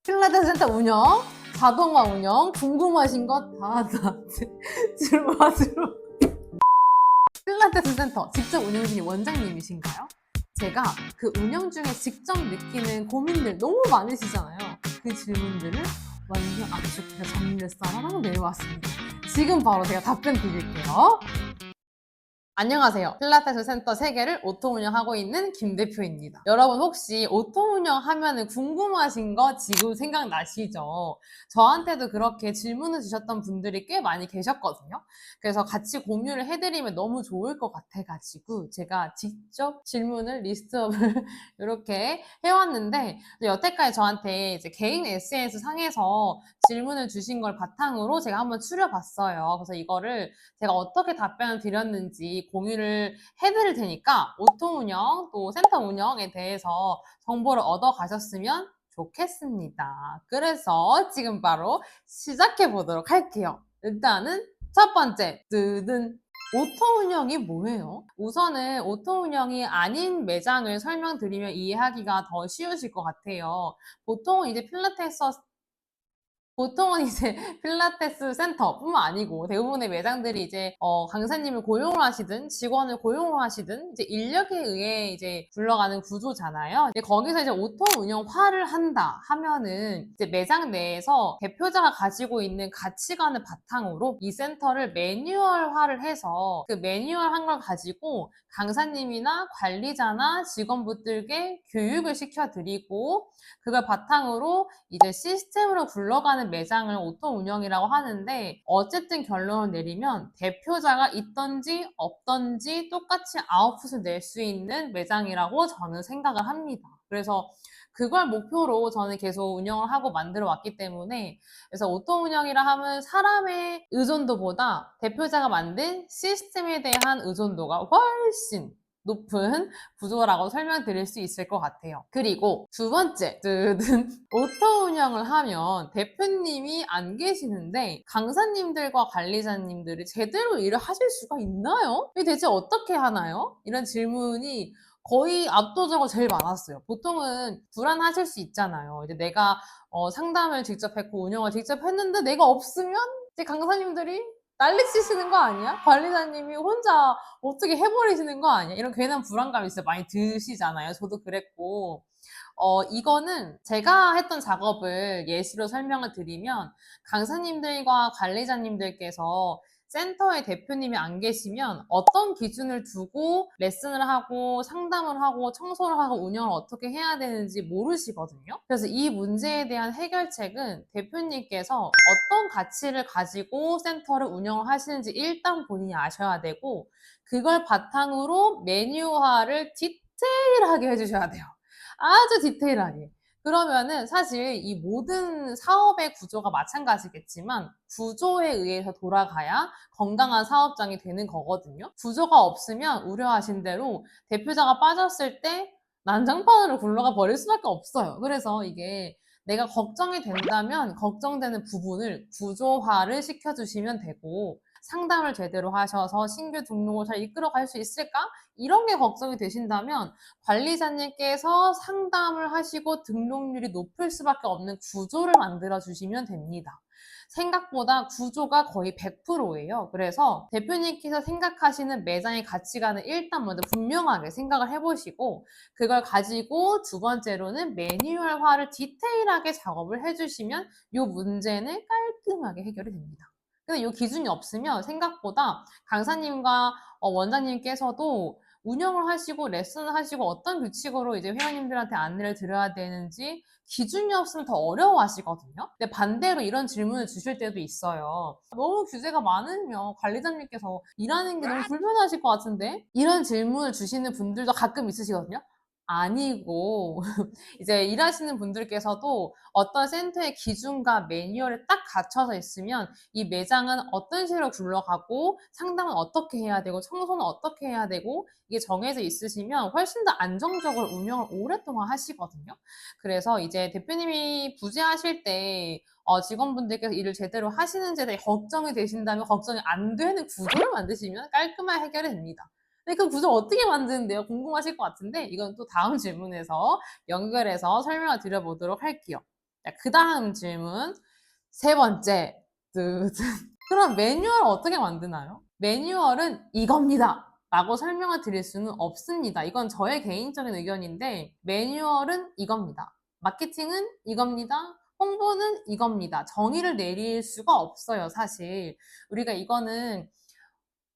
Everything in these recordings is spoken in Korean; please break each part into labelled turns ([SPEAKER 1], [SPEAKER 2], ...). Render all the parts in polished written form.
[SPEAKER 1] 필라테스 센터 운영, 자동화 운영, 궁금하신 것 다 질문하시로. 필라테스 센터 직접 운영 중인 원장님이신가요? 제가 그 운영 중에 직접 느끼는 고민들 너무 많으시잖아요. 그 질문들을 완전 압축해서 정리를 써서 내려왔습니다. 지금 바로 제가 답변 드릴게요. 안녕하세요. 필라테스 센터 3개를 오토 운영하고 있는 김 대표입니다. 여러분 혹시 오토 운영하면 궁금하신 거 지금 생각나시죠? 저한테도 그렇게 질문을 주셨던 분들이 꽤 많이 계셨거든요. 그래서 같이 공유를 해드리면 너무 좋을 것 같아가지고 제가 직접 질문을 리스트업을 이렇게 해왔는데 여태까지 저한테 이제 개인 SNS 상에서 질문을 주신 걸 바탕으로 제가 한번 추려봤어요. 그래서 이거를 제가 어떻게 답변을 드렸는지 공유를 해드릴 테니까 오토 운영 또 센터 운영에 대해서 정보를 얻어 가셨으면 좋겠습니다. 그래서 지금 바로 시작해 보도록 할게요. 일단은 첫 번째, 뜨든 오토 운영이 뭐예요? 우선은 오토 운영이 아닌 매장을 설명드리면 이해하기가 더 쉬우실 것 같아요. 보통 이제 보통은 이제 필라테스 센터뿐만 아니고 대부분의 매장들이 이제 강사님을 고용을 하시든 직원을 고용을 하시든 이제 인력에 의해 이제 굴러가는 구조잖아요. 근데 거기서 이제 오토 운영화를 한다 하면은 이제 매장 내에서 대표자가 가지고 있는 가치관을 바탕으로 이 센터를 매뉴얼화를 해서 그 매뉴얼한 걸 가지고 강사님이나 관리자나 직원분들께 교육을 시켜드리고 그걸 바탕으로 이제 시스템으로 굴러가는 매장을 오토 운영이라고 하는데 어쨌든 결론을 내리면 대표자가 있던지 없던지 똑같이 아웃풋을 낼 수 있는 매장이라고 저는 생각을 합니다. 그래서 그걸 목표로 저는 계속 운영을 하고 만들어 왔기 때문에 그래서 오토 운영이라 하면 사람의 의존도보다 대표자가 만든 시스템에 대한 의존도가 훨씬 높은 구조라고 설명드릴 수 있을 것 같아요. 그리고 두 번째, 오토 운영을 하면 대표님이 안 계시는데 강사님들과 관리자님들이 제대로 일을 하실 수가 있나요? 이게 대체 어떻게 하나요? 이런 질문이 거의 압도적으로 제일 많았어요. 보통은 불안하실 수 있잖아요. 이제 내가 상담을 직접 했고 운영을 직접 했는데 내가 없으면 이제 강사님들이 난리치시는 거 아니야? 관리자님이 혼자 어떻게 해버리시는 거 아니야? 이런 괜한 불안감이 진짜 많이 드시잖아요. 저도 그랬고. 이거는 제가 했던 작업을 예시로 설명을 드리면 강사님들과 관리자님들께서 센터의 대표님이 안 계시면 어떤 기준을 두고 레슨을 하고 상담을 하고 청소를 하고 운영을 어떻게 해야 되는지 모르시거든요. 그래서 이 문제에 대한 해결책은 대표님께서 어떤 가치를 가지고 센터를 운영을 하시는지 일단 본인이 아셔야 되고 그걸 바탕으로 매뉴얼화를 디테일하게 해주셔야 돼요. 아주 디테일하게. 그러면은 사실 이 모든 사업의 구조가 마찬가지겠지만 구조에 의해서 돌아가야 건강한 사업장이 되는 거거든요. 구조가 없으면 우려하신 대로 대표자가 빠졌을 때 난장판으로 굴러가 버릴 수밖에 없어요. 그래서 이게 내가 걱정이 된다면 걱정되는 부분을 구조화를 시켜주시면 되고 상담을 제대로 하셔서 신규 등록을 잘 이끌어갈 수 있을까? 이런 게 걱정이 되신다면 관리자님께서 상담을 하시고 등록률이 높을 수밖에 없는 구조를 만들어 주시면 됩니다. 생각보다 구조가 거의 100%예요. 그래서 대표님께서 생각하시는 매장의 가치관을 일단 먼저 분명하게 생각을 해보시고 그걸 가지고 두 번째로는 매뉴얼화를 디테일하게 작업을 해주시면 이 문제는 깔끔하게 해결이 됩니다. 근데 이 기준이 없으면 생각보다 강사님과 원장님께서도 운영을 하시고 레슨을 하시고 어떤 규칙으로 이제 회원님들한테 안내를 드려야 되는지 기준이 없으면 더 어려워하시거든요. 근데 반대로 이런 질문을 주실 때도 있어요. 너무 규제가 많으면 관리자님께서 일하는 게 너무 불편하실 것 같은데? 이런 질문을 주시는 분들도 가끔 있으시거든요. 아니고 이제 일하시는 분들께서도 어떤 센터의 기준과 매뉴얼에 딱 갖춰져 있으면 이 매장은 어떤 식으로 굴러가고 상담은 어떻게 해야 되고 청소는 어떻게 해야 되고 이게 정해져 있으시면 훨씬 더 안정적으로 운영을 오랫동안 하시거든요. 그래서 이제 대표님이 부재하실 때 직원분들께서 일을 제대로 하시는지에 대해 걱정이 되신다면 걱정이 안 되는 구조를 만드시면 깔끔하게 해결이 됩니다. 근데 그 구조 어떻게 만드는데요? 궁금하실 것 같은데 이건 또 다음 질문에서 연결해서 설명을 드려보도록 할게요. 자, 그 다음 질문. 세 번째. 그럼 매뉴얼 어떻게 만드나요? 매뉴얼은 이겁니다. 라고 설명을 드릴 수는 없습니다. 이건 저의 개인적인 의견인데, 매뉴얼은 이겁니다. 마케팅은 이겁니다. 홍보는 이겁니다. 정의를 내릴 수가 없어요, 사실. 우리가 이거는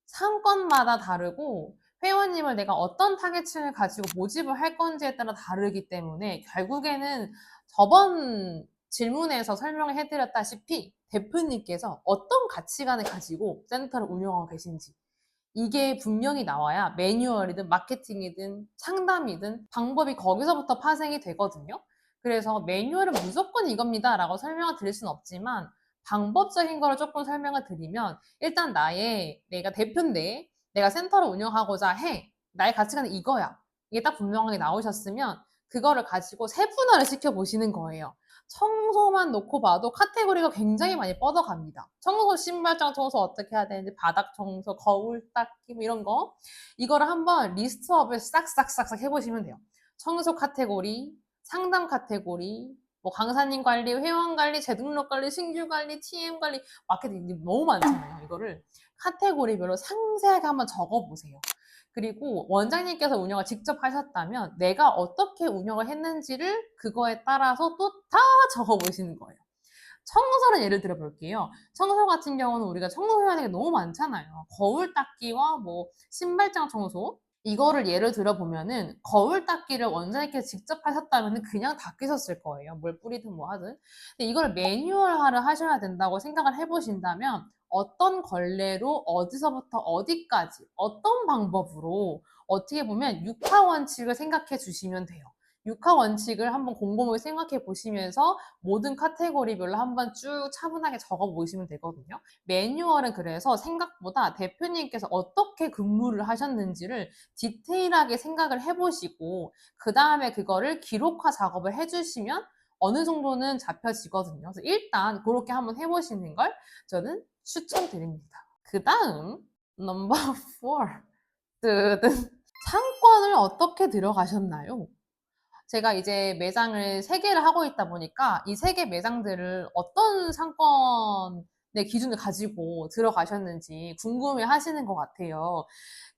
[SPEAKER 1] 상권마다 다르고, 회원님을 내가 어떤 타겟층을 가지고 모집을 할 건지에 따라 다르기 때문에 결국에는 저번 질문에서 설명을 해드렸다시피 대표님께서 어떤 가치관을 가지고 센터를 운영하고 계신지 이게 분명히 나와야 매뉴얼이든 마케팅이든 상담이든 방법이 거기서부터 파생이 되거든요. 그래서 매뉴얼은 무조건 이겁니다 라고 설명을 드릴 수는 없지만 방법적인 거를 조금 설명을 드리면 일단 내가 대표인데 내가 센터를 운영하고자 해. 나의 가치관은 이거야. 이게 딱 분명하게 나오셨으면 그거를 가지고 세분화를 시켜보시는 거예요. 청소만 놓고 봐도 카테고리가 굉장히 많이 뻗어갑니다. 청소, 신발장 청소 어떻게 해야 되는지, 바닥 청소, 거울 닦기, 뭐 이런 거. 이거를 한번 리스트업을 싹싹싹싹 해보시면 돼요. 청소 카테고리, 상담 카테고리, 뭐 강사님 관리, 회원 관리, 재등록 관리, 신규 관리, TM 관리, 마케팅 너무 많잖아요. 이거를 카테고리별로 상세하게 한번 적어보세요. 그리고 원장님께서 운영을 직접 하셨다면 내가 어떻게 운영을 했는지를 그거에 따라서 또 다 적어보시는 거예요. 청소를 예를 들어 볼게요. 청소 같은 경우는 우리가 청소해야 되는 게 너무 많잖아요. 거울 닦기와 뭐 신발장 청소 이거를 예를 들어 보면은 거울 닦기를 원장님께서 직접 하셨다면 그냥 닦으셨을 거예요. 뭘 뿌리든 뭐 하든. 근데 이걸 매뉴얼화를 하셔야 된다고 생각을 해보신다면 어떤 걸레로 어디서부터 어디까지 어떤 방법으로 어떻게 보면 육하 원칙을 생각해 주시면 돼요. 육하 원칙을 한번 곰곰이 생각해 보시면서 모든 카테고리별로 한번 쭉 차분하게 적어 보시면 되거든요. 매뉴얼은 그래서 생각보다 대표님께서 어떻게 근무를 하셨는지를 디테일하게 생각을 해보시고 그 다음에 그거를 기록화 작업을 해주시면 어느 정도는 잡혀지거든요. 그래서 일단 그렇게 한번 해보시는 걸 저는 추천드립니다. 그 다음 넘버 4 뜨든 상권을 어떻게 들어가셨나요? 제가 이제 매장을 3개를 하고 있다 보니까 이 3개 매장들을 어떤 상권의 기준을 가지고 들어가셨는지 궁금해 하시는 것 같아요.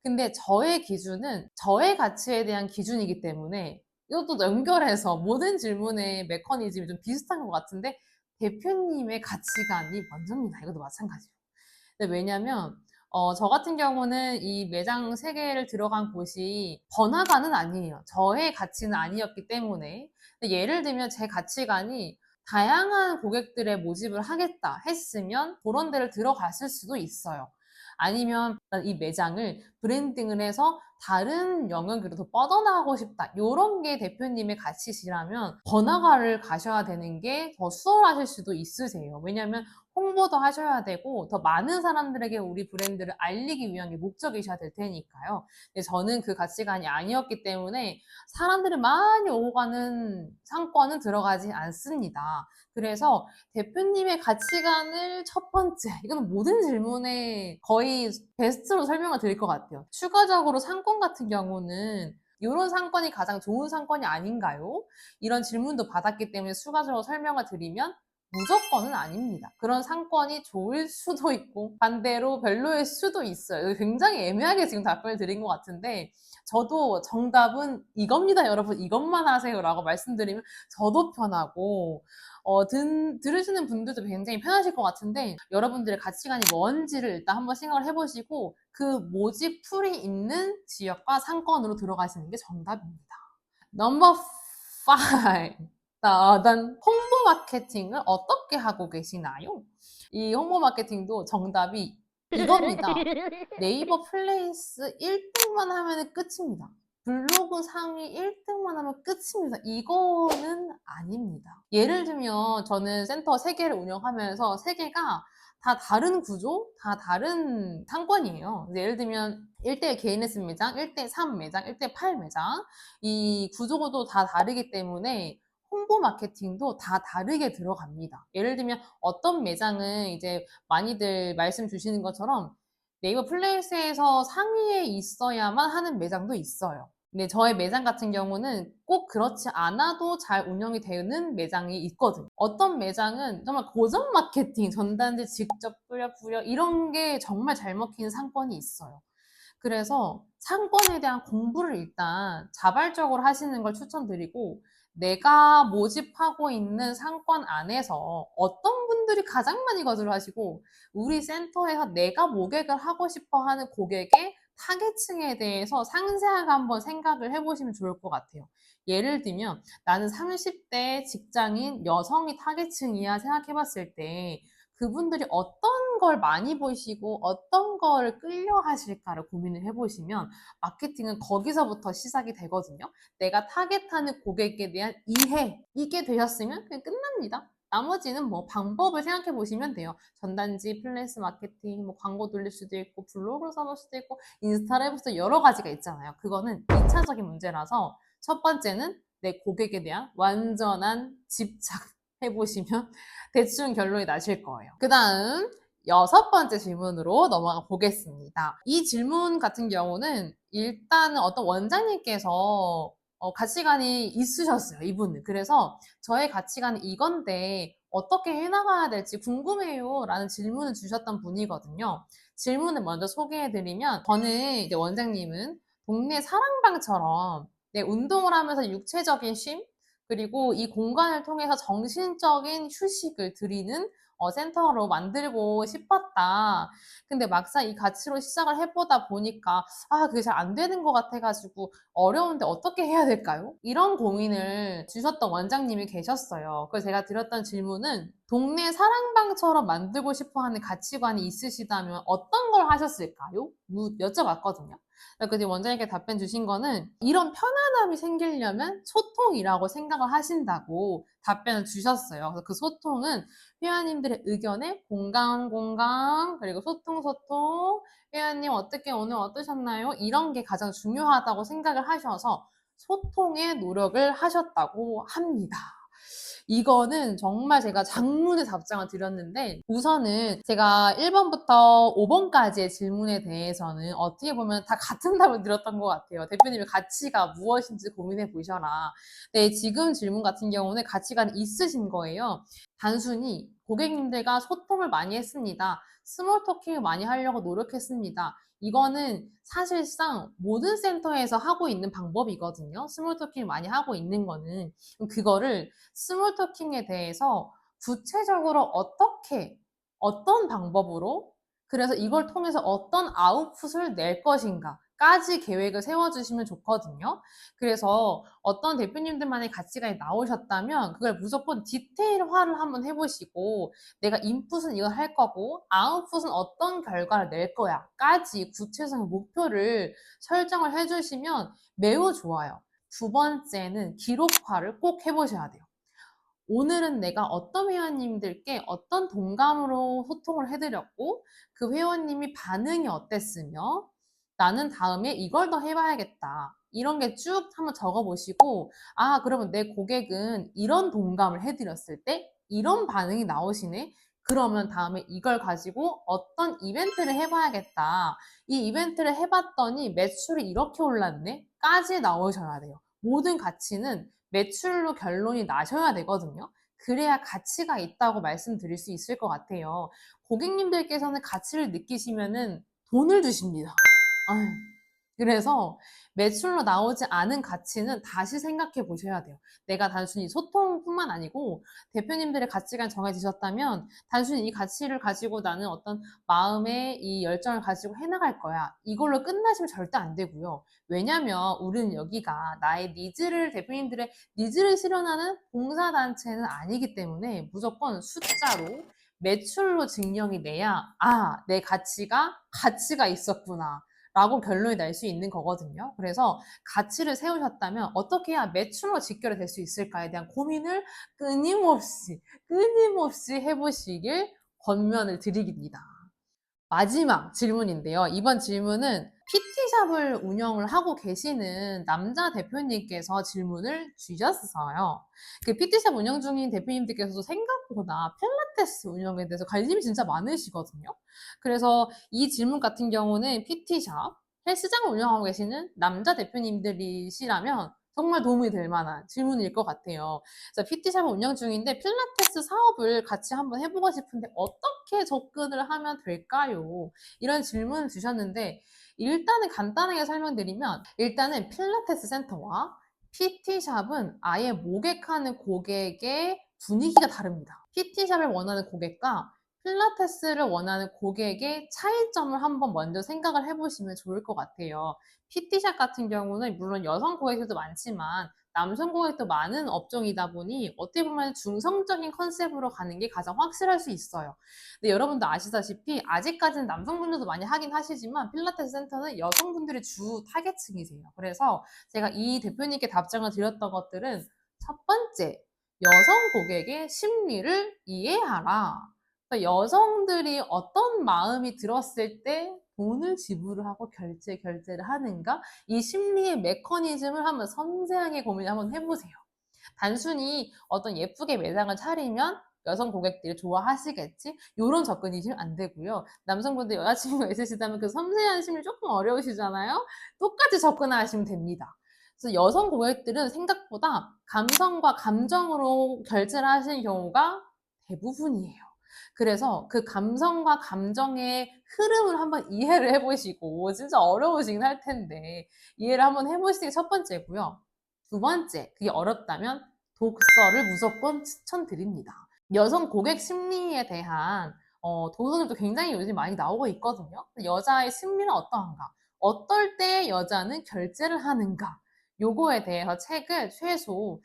[SPEAKER 1] 근데 저의 기준은 저의 가치에 대한 기준이기 때문에 이것도 연결해서 모든 질문의 메커니즘이 좀 비슷한 것 같은데 대표님의 가치관이 먼저입니다. 이것도 마찬가지예요. 근데 왜냐면 저 같은 경우는 이 매장 3개를 들어간 곳이 번화가는 아니에요. 저의 가치는 아니었기 때문에. 근데 예를 들면 제 가치관이 다양한 고객들의 모집을 하겠다 했으면 그런 데를 들어갔을 수도 있어요. 아니면 이 매장을 브랜딩을 해서 다른 영역으로 더 뻗어나가고 싶다. 이런 게 대표님의 가치시라면 번화가를 가셔야 되는 게 더 수월하실 수도 있으세요. 왜냐하면 홍보도 하셔야 되고 더 많은 사람들에게 우리 브랜드를 알리기 위한 게 목적이셔야 될 테니까요. 근데 저는 그 가치관이 아니었기 때문에 사람들이 많이 오고 가는 상권은 들어가지 않습니다. 그래서 대표님의 가치관을 첫 번째, 이거는 모든 질문에 거의 베스트로 설명을 드릴 것 같아요. 추가적으로 상권 같은 경우는 이런 상권이 가장 좋은 상권이 아닌가요? 이런 질문도 받았기 때문에 추가적으로 설명을 드리면 무조건은 아닙니다. 그런 상권이 좋을 수도 있고 반대로 별로일 수도 있어요. 굉장히 애매하게 지금 답변을 드린 것 같은데 저도 정답은 이겁니다, 여러분. 이것만 하세요라고 말씀드리면 저도 편하고 들으시는 분들도 굉장히 편하실 것 같은데 여러분들의 가치관이 뭔지를 일단 한번 생각을 해보시고 그 모집 풀이 있는 지역과 상권으로 들어가시는 게 정답입니다. 넘버 5. 따단 홍보 마케팅을 어떻게 하고 계시나요? 이 홍보 마케팅도 정답이 이겁니다. 네이버 플레이스 1등만 하면 끝입니다. 블로그 상위 1등만 하면 끝입니다. 이거는 아닙니다. 예를 들면 저는 센터 3개를 운영하면서 3개가 다 다른 구조, 다 다른 상권이에요. 예를 들면 1대1 개인 레슨 매장, 1대3 매장, 1대8 매장 이 구조도 다 다르기 때문에 홍보 마케팅도 다 다르게 들어갑니다. 예를 들면 어떤 매장은 이제 많이들 말씀 주시는 것처럼 네이버 플레이스에서 상위에 있어야만 하는 매장도 있어요. 네, 저의 매장 같은 경우는 꼭 그렇지 않아도 잘 운영이 되는 매장이 있거든요. 어떤 매장은 정말 고정 마케팅, 전단지 직접 뿌려 이런 게 정말 잘 먹히는 상권이 있어요. 그래서 상권에 대한 공부를 일단 자발적으로 하시는 걸 추천드리고, 내가 모집하고 있는 상권 안에서 어떤 분들이 가장 많이 거주를 하시고, 우리 센터에서 내가 모객을 하고 싶어 하는 고객의 타겟층에 대해서 상세하게 한번 생각을 해보시면 좋을 것 같아요. 예를 들면 나는 30대 직장인 여성이 타겟층이야 생각해봤을 때, 그분들이 어떤 걸 많이 보시고 어떤 걸 끌려 하실까를 고민을 해보시면 마케팅은 거기서부터 시작이 되거든요. 내가 타겟하는 고객에 대한 이해, 이게 되셨으면 그냥 끝납니다. 나머지는 뭐 방법을 생각해 보시면 돼요. 전단지, 플래시 마케팅, 뭐 광고 돌릴 수도 있고, 블로그를 써볼 수도 있고, 인스타를 해볼 수도 있고, 여러 가지가 있잖아요. 그거는 2차적인 문제라서 첫 번째는 내 고객에 대한 완전한 집착해 보시면 대충 결론이 나실 거예요. 그 다음 6번째 질문으로 넘어가 보겠습니다. 이 질문 같은 경우는 일단은 어떤 원장님께서 가치관이 있으셨어요, 이분은. 그래서 저의 가치관은 이건데 어떻게 해나가야 될지 궁금해요 라는 질문을 주셨던 분이거든요. 질문을 먼저 소개해드리면, 저는 이제 원장님은 동네 사랑방처럼 운동을 하면서 육체적인 쉼, 그리고 이 공간을 통해서 정신적인 휴식을 드리는 센터로 만들고 싶었다. 근데 막상 이 가치로 시작을 해보다 보니까 그게 잘 안 되는 것 같아가지고 어려운데 어떻게 해야 될까요? 이런 고민을 주셨던 원장님이 계셨어요. 그래서 제가 드렸던 질문은, 동네 사랑방처럼 만들고 싶어 하는 가치관이 있으시다면 어떤 걸 하셨을까요? 여쭤봤거든요. 근데 원장님께 답변 주신 거는, 이런 편안함이 생기려면 소통이라고 생각을 하신다고 답변을 주셨어요. 그래서 그 소통은 회원님들의 의견에 공감, 그리고 소통, 회원님 어떻게 오늘 어떠셨나요? 이런 게 가장 중요하다고 생각을 하셔서 소통에 노력을 하셨다고 합니다. 이거는 정말 제가 장문의 답장을 드렸는데, 우선은 제가 1번부터 5번까지의 질문에 대해서는 어떻게 보면 다 같은 답을 드렸던 것 같아요. 대표님의 가치가 무엇인지 고민해 보셔라. 네, 지금 질문 같은 경우는 가치관이 있으신 거예요. 단순히 고객님들과 소통을 많이 했습니다. 스몰 토킹을 많이 하려고 노력했습니다. 이거는 사실상 모든 센터에서 하고 있는 방법이거든요. 스몰 토킹을 많이 하고 있는 거는. 그거를 스몰 토킹에 대해서 구체적으로 어떻게, 어떤 방법으로, 그래서 이걸 통해서 어떤 아웃풋을 낼 것인가 까지 계획을 세워주시면 좋거든요. 그래서 어떤 대표님들만의 가치관이 나오셨다면 그걸 무조건 디테일화를 한번 해보시고, 내가 인풋은 이걸 할 거고 아웃풋은 어떤 결과를 낼 거야 까지 구체적인 목표를 설정을 해주시면 매우 좋아요. 두 번째는 기록화를 꼭 해보셔야 돼요. 오늘은 내가 어떤 회원님들께 어떤 동감으로 소통을 해드렸고, 그 회원님이 반응이 어땠으며, 나는 다음에 이걸 더 해봐야겠다. 이런 게 쭉 한번 적어보시고, 그러면 내 고객은 이런 동감을 해드렸을 때 이런 반응이 나오시네? 그러면 다음에 이걸 가지고 어떤 이벤트를 해봐야겠다. 이 이벤트를 해봤더니 매출이 이렇게 올랐네? 까지 나오셔야 돼요. 모든 가치는 매출로 결론이 나셔야 되거든요. 그래야 가치가 있다고 말씀드릴 수 있을 것 같아요. 고객님들께서는 가치를 느끼시면은 돈을 주십니다. 아유, 그래서 매출로 나오지 않은 가치는 다시 생각해 보셔야 돼요. 내가 단순히 소통뿐만 아니고 대표님들의 가치가 정해지셨다면 단순히 이 가치를 가지고 나는 어떤 마음의 이 열정을 가지고 해나갈 거야. 이걸로 끝나시면 절대 안 되고요. 왜냐면 우리는 여기가 나의 니즈를, 대표님들의 니즈를 실현하는 봉사단체는 아니기 때문에 무조건 숫자로 매출로 증명이 돼야 내 가치가 있었구나 라고 결론이 날 수 있는 거거든요. 그래서 가치를 세우셨다면 어떻게 해야 매출로 직결이 될 수 있을까에 대한 고민을 끊임없이 해보시길 권면을 드립니다. 마지막 질문인데요. 이번 질문은 PT샵을 운영을 하고 계시는 남자 대표님께서 질문을 주셨어요. 그 PT샵 운영 중인 대표님들께서도 생각보다 필라테스 운영에 대해서 관심이 진짜 많으시거든요. 그래서 이 질문 같은 경우는 PT샵, 헬스장을 운영하고 계시는 남자 대표님들이시라면 정말 도움이 될 만한 질문일 것 같아요. 그래서 PT샵을 운영 중인데 필라테스 사업을 같이 한번 해보고 싶은데 어떻게 접근을 하면 될까요? 이런 질문을 주셨는데 일단은 간단하게 설명드리면 일단은 필라테스 센터와 PT샵은 아예 모객하는 고객의 분위기가 다릅니다. PT샵을 원하는 고객과 필라테스를 원하는 고객의 차이점을 한번 먼저 생각을 해보시면 좋을 것 같아요. PT샵 같은 경우는 물론 여성 고객들도 많지만 남성 고객도 많은 업종이다 보니 어떻게 보면 중성적인 컨셉으로 가는 게 가장 확실할 수 있어요. 근데 여러분도 아시다시피 아직까지는 남성분들도 많이 하긴 하시지만 필라테스 센터는 여성분들이 주 타겟층이세요. 그래서 제가 이 대표님께 답장을 드렸던 것들은 첫 번째, 여성 고객의 심리를 이해하라. 그러니까 여성들이 어떤 마음이 들었을 때 돈을 지불을 하고 결제를 하는가? 이 심리의 메커니즘을 한번 섬세하게 고민을 한번 해보세요. 단순히 어떤 예쁘게 매장을 차리면 여성 고객들이 좋아하시겠지? 이런 접근이시면 안 되고요. 남성분들 여자친구가 있으시다면 그 섬세한 심리 조금 어려우시잖아요? 똑같이 접근하시면 됩니다. 그래서 여성 고객들은 생각보다 감성과 감정으로 결제를 하시는 경우가 대부분이에요. 그래서 그 감성과 감정의 흐름을 한번 이해를 해보시고 진짜 어려우시긴 할 텐데 이해를 한번 해보시는 게 첫 번째고요. 두 번째, 그게 어렵다면 독서를 무조건 추천드립니다. 여성 고객 심리에 대한 도서들도 굉장히 요즘 많이 나오고 있거든요. 여자의 심리는 어떠한가? 어떨 때 여자는 결제를 하는가? 요거에 대해서 책을 최소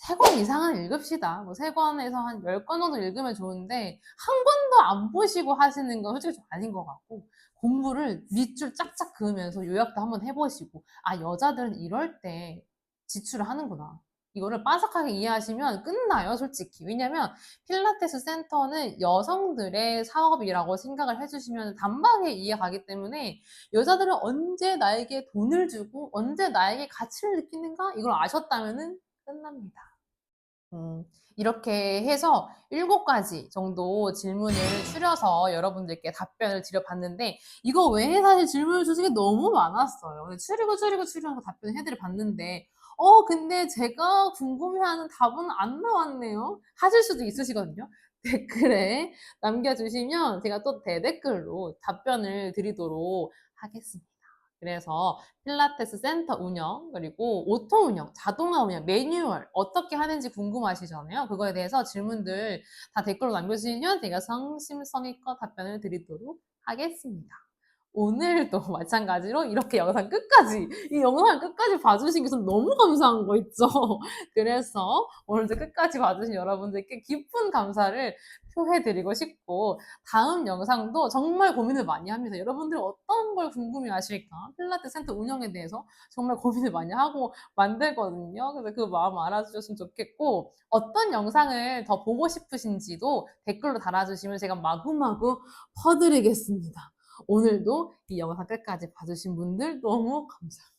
[SPEAKER 1] 3권 이상은 읽읍시다. 뭐 3권에서 한 10권 정도 읽으면 좋은데 한 권도 안 보시고 하시는 건 솔직히 좀 아닌 것 같고 공부를 밑줄 짝짝 그으면서 요약도 한번 해보시고 아 여자들은 이럴 때 지출을 하는구나. 이거를 빠삭하게 이해하시면 끝나요, 솔직히. 왜냐면 필라테스 센터는 여성들의 사업이라고 생각을 해주시면 단박에 이해가기 때문에 여자들은 언제 나에게 돈을 주고 언제 나에게 가치를 느끼는가 이걸 아셨다면은 끝납니다. 이렇게 해서 7가지 정도 질문을 추려서 여러분들께 답변을 드려봤는데 이거 외에 사실 질문을 주시는 게 너무 많았어요. 추리고 답변을 해드려 봤는데 근데 제가 궁금해하는 답은 안 나왔네요. 하실 수도 있으시거든요. 댓글에 남겨주시면 제가 또 대댓글로 답변을 드리도록 하겠습니다. 그래서 필라테스 센터 운영, 그리고 오토 운영, 자동화 운영, 매뉴얼 어떻게 하는지 궁금하시잖아요. 그거에 대해서 질문들 다 댓글로 남겨주시면 제가 성심성의껏 답변을 드리도록 하겠습니다. 오늘도 마찬가지로 이렇게 이 영상 끝까지 봐주신 게 전 너무 감사한 거 있죠. 그래서 오늘도 끝까지 봐주신 여러분들께 깊은 감사를 표해드리고 싶고, 다음 영상도 정말 고민을 많이 합니다. 여러분들 어떤 걸 궁금해 하실까? 필라테스 센터 운영에 대해서 정말 고민을 많이 하고 만들거든요. 그래서 그 마음 알아주셨으면 좋겠고, 어떤 영상을 더 보고 싶으신지도 댓글로 달아주시면 제가 마구마구 퍼드리겠습니다. 오늘도 이 영상 끝까지 봐주신 분들 너무 감사합니다.